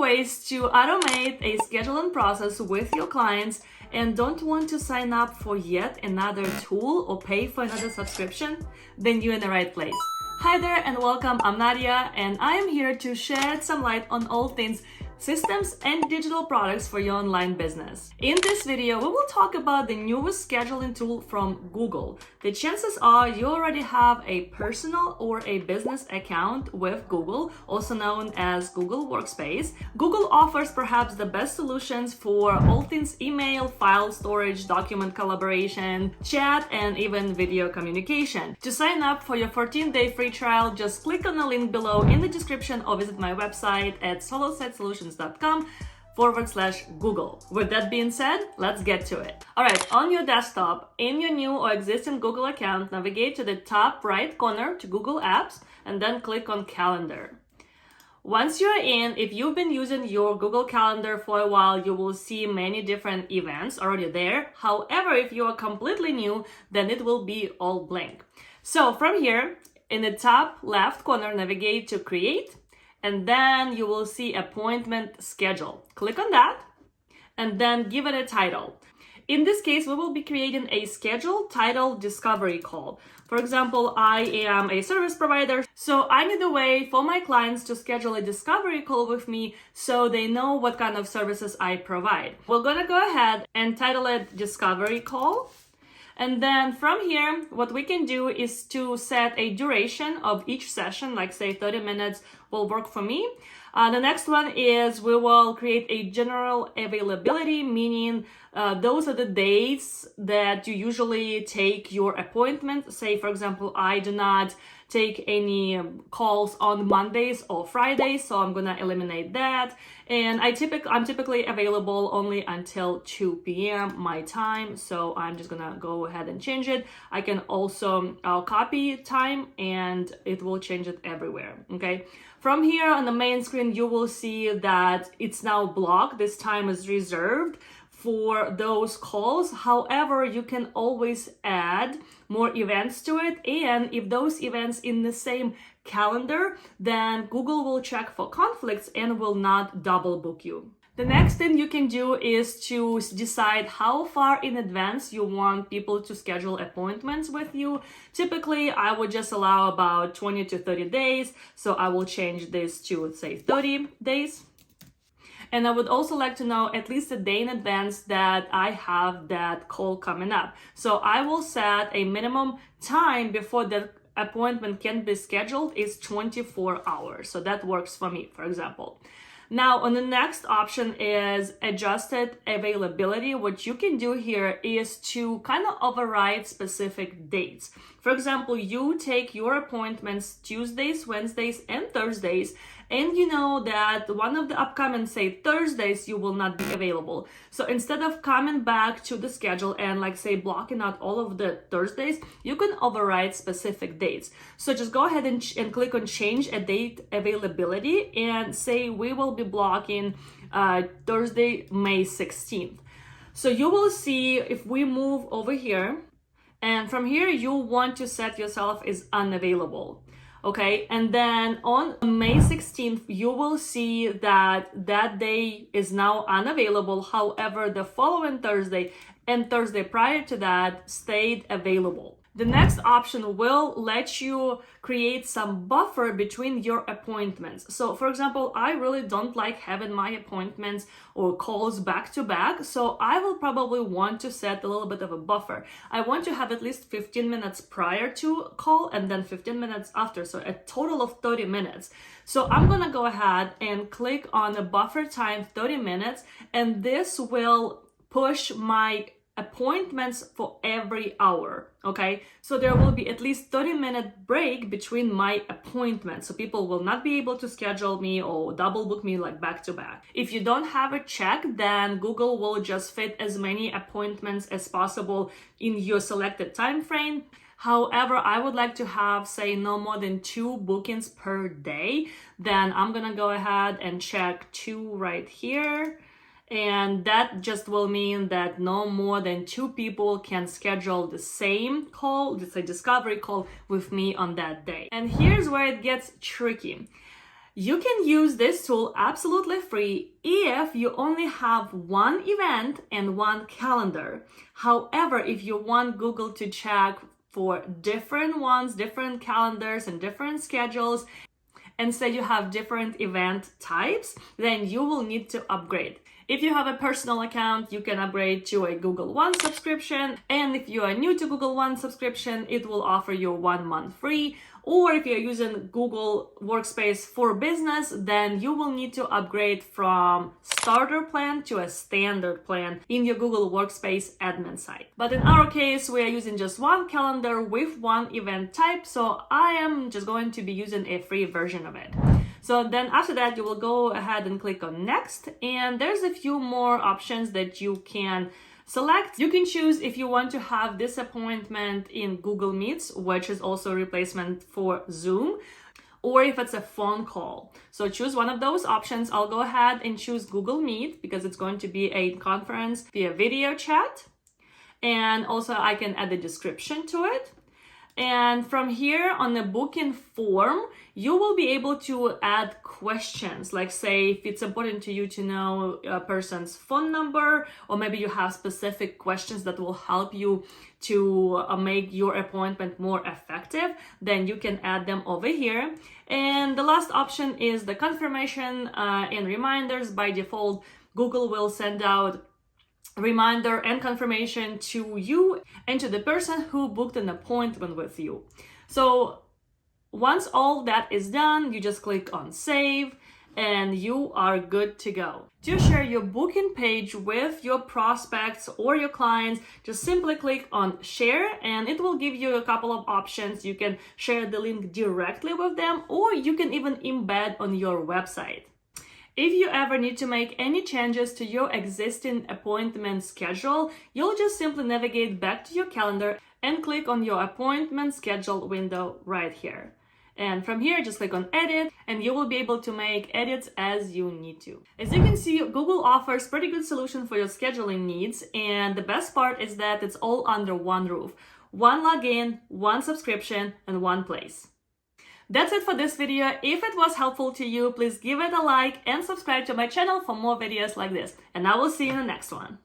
ways to automate a scheduling process with your clients and don't want to sign up for yet another tool or pay for another subscription? Then you're in the right place. Hi there and welcome. I'm Nadia and I am here to shed some light on all things systems and digital products for your online business. In this video, we will talk about the newest scheduling tool from Google. The chances are you already have a personal or a business account with Google, also known as Google Workspace. Google offers perhaps the best solutions for all things email, file storage, document collaboration, chat, and even video communication. To sign up for your 14-day free trial, just click on the link below in the description or visit my website at solosetsolutions.com/Google. With that being said, let's get to it. All right, on your desktop, in your new or existing Google account, navigate to the top right corner to Google Apps and then click on Calendar. Once you're in, if you've been using your Google Calendar for a while, you will see many different events already there. However, if you are completely new, then it will be all blank. So from here, in the top left corner, navigate to Create, and then you will see Appointment Schedule. Click on that and then give it a title. In this case, we will be creating a schedule titled Discovery Call. For example, I am a service provider, so I need a way for my clients to schedule a discovery call with me so they know what kind of services I provide. We're gonna go ahead and title it Discovery Call. And then from here, what we can do is to set a duration of each session, like say 30 minutes will work for me. The next one is we will create a general availability, meaning those are the days that you usually take your appointment. Say, for example, I do not take any calls on Mondays or Fridays, so I'm gonna eliminate that. And I'm typically available only until 2 p.m. my time, so I'm just gonna go ahead and change it. I can also copy time and it will change it everywhere, okay? From here on the main screen, you will see that it's now blocked. This time is reserved for those calls. However, you can always add more events to it. And if those events in the same calendar, then Google will check for conflicts and will not double book you. The next thing you can do is to decide how far in advance you want people to schedule appointments with you. Typically, I would just allow about 20 to 30 days. So I will change this to, let's say, 30 days. And I would also like to know at least a day in advance that I have that call coming up. So I will set a minimum time before the appointment can be scheduled is 24 hours. So that works for me, for example. Now, on the next option is adjusted availability. What you can do here is to kind of override specific dates. For example, you take your appointments Tuesdays, Wednesdays, and Thursdays, and you know that one of the upcoming, say, Thursdays, you will not be available. So instead of coming back to the schedule and like say blocking out all of the Thursdays, you can override specific dates. So just go ahead and click on change a date availability and say we will be blocking Thursday, May 16th. So you will see if we move over here, and from here you want to set yourself as unavailable. Okay, and then on May 16th, you will see that that day is now unavailable. However, the following Thursday and Thursday prior to that stayed available. The next option will let you create some buffer between your appointments. So for example, I really don't like having my appointments or calls back to back. So I will probably want to set a little bit of a buffer. I want to have at least 15 minutes prior to call and then 15 minutes after. So a total of 30 minutes. So I'm gonna go ahead and click on the buffer time 30 minutes, and this will push my appointments for every hour. Okay, so there will be at least 30-minute break between my appointments, so people will not be able to schedule me or double book me like back to back. If you don't have a check, then Google will just fit as many appointments as possible in your selected time frame. However, I would like to have, say, no more than 2 bookings per day. Then I'm gonna go ahead and check 2 right here. And that just will mean that no more than 2 people can schedule the same call, it's a discovery call with me on that day. And here's where it gets tricky. You can use this tool absolutely free if you only have one event and one calendar. However, if you want Google to check for different ones, different calendars and different schedules, and say you have different event types, then you will need to upgrade. If you have a personal account, you can upgrade to a Google One subscription. And if you are new to Google One subscription, it will offer you 1 month free. Or if you're using Google Workspace for Business, then you will need to upgrade from starter plan to a standard plan in your Google Workspace admin site. But in our case, we are using just one calendar with one event type, so I am just going to be using a free version of it. So then after that, you will go ahead and click on Next, and there's a few more options that you can select. You can choose if you want to have this appointment in Google Meets, which is also a replacement for Zoom, or if it's a phone call. So choose one of those options. I'll go ahead and choose Google Meet because it's going to be a conference via video chat. And also I can add a description to it. And from here on the booking form, you will be able to add questions, like say if it's important to you to know a person's phone number, or maybe you have specific questions that will help you to make your appointment more effective, then you can add them over here. And the last option is the confirmation and reminders. By default, Google will send out reminder and confirmation to you and to the person who booked an appointment with you. So once all that is done, you just click on save and you are good to go. To share your booking page with your prospects or your clients, just simply click on share and it will give you a couple of options. You can share the link directly with them, or you can even embed on your website. If you ever need to make any changes to your existing appointment schedule, you'll just simply navigate back to your calendar and click on your appointment schedule window right here. And from here, just click on edit and you will be able to make edits as you need to. As you can see, Google offers pretty good solution for your scheduling needs. And the best part is that it's all under one roof. One login, one subscription, and one place. That's it for this video. If it was helpful to you, please give it a like and subscribe to my channel for more videos like this. And I will see you in the next one.